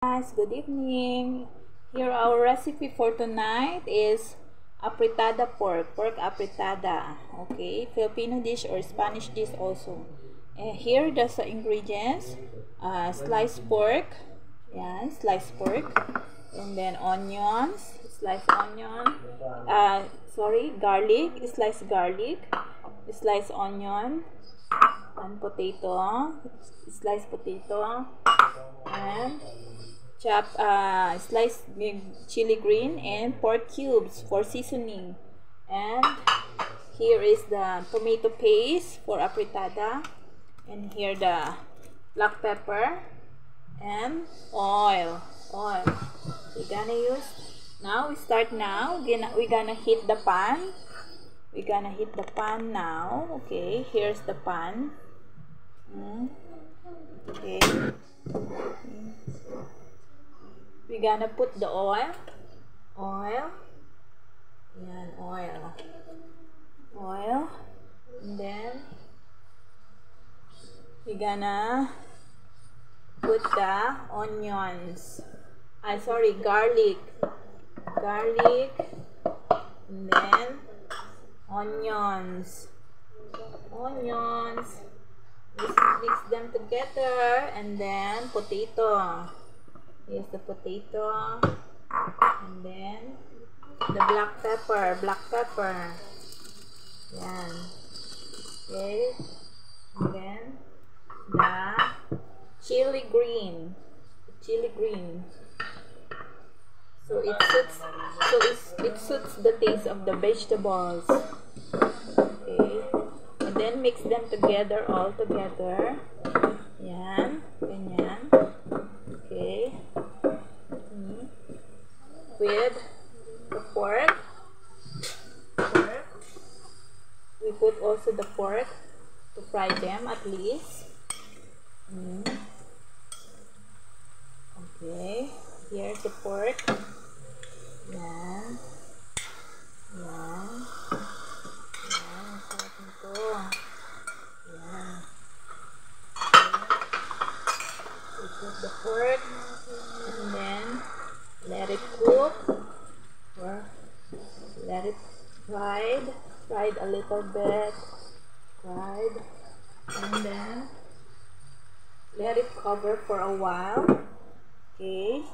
Guys, good evening. Here our recipe for tonight is apretada pork apretada. Okay, Filipino dish or Spanish dish also. And here the ingredients: sliced pork, yeah, sliced pork, and then onions, sliced onion. Garlic, sliced onion, and potato, sliced potato, and sliced chili green and pork cubes for seasoning. And here is the tomato paste for apretada, and here the black pepper and oil. We're gonna use now. We're gonna heat the pan. Now. Okay, here's the pan. Okay. We're gonna put the oil. Yan, oil. And then we're gonna put the onions. Garlic. And then onions. Mix them together, and then potato. Here's the potato, and then the black pepper. Yan. Okay. And then the chili green. So it suits the taste of the vegetables. Okay. And then mix them together, all together. Yan. Ganyan. Okay. With the pork. We put also the pork to fry them at least. Okay. Here's the pork. Yan. Sarap nito. Yan. We put the pork and then let it cook, or let it fried a little bit, and then let it cover for a while. Okay.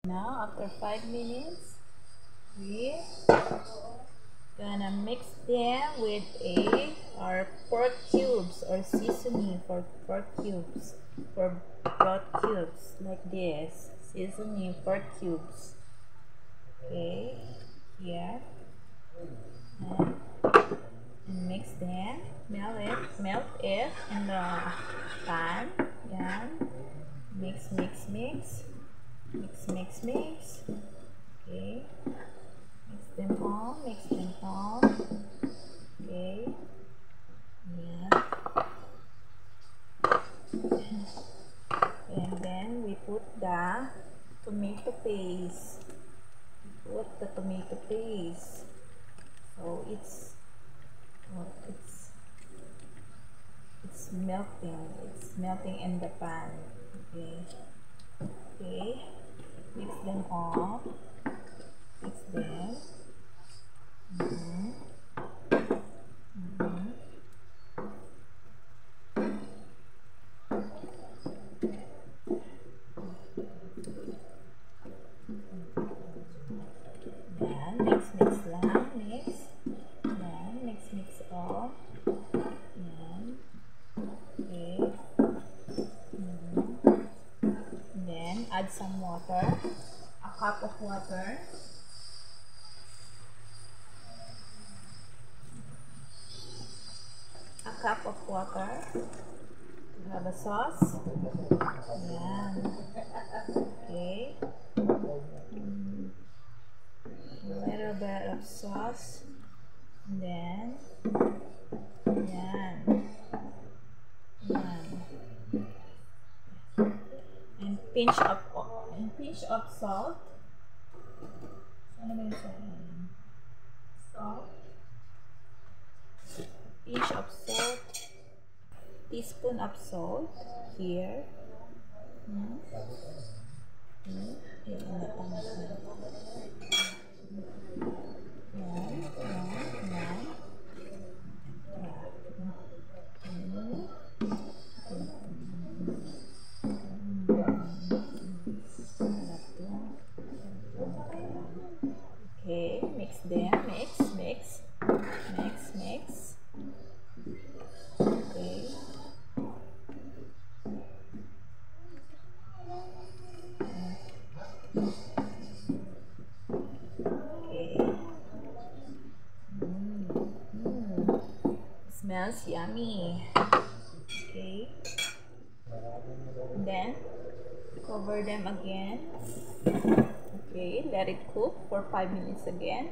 Now after 5 minutes, we gonna mix them with our pork cubes or seasoning for pork cubes, like this. Seasoning pork cubes. Okay, here, and mix them. Melt it in the pan. Yeah. Mix. Okay. Mix them all. Okay. Yeah. And then we put the tomato paste. So it's melting in the pan. Okay. Mix them all. Mix all. Yan. Okay. Then add some water. A cup of water. To have a sauce. Yan. Okay. A little bit of sauce. And then and pinch of salt. Pinch of salt. Teaspoon of salt here. Okay, mix them, mix. Okay. Smells yummy. Okay. Then cover them again. Okay, let it cook for 5 minutes again.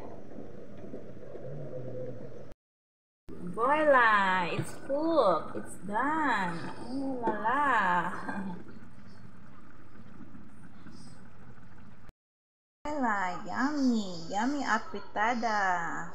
Voila! It's cooked. It's done. Oh la la. Voila! Yummy! Yummy afritada.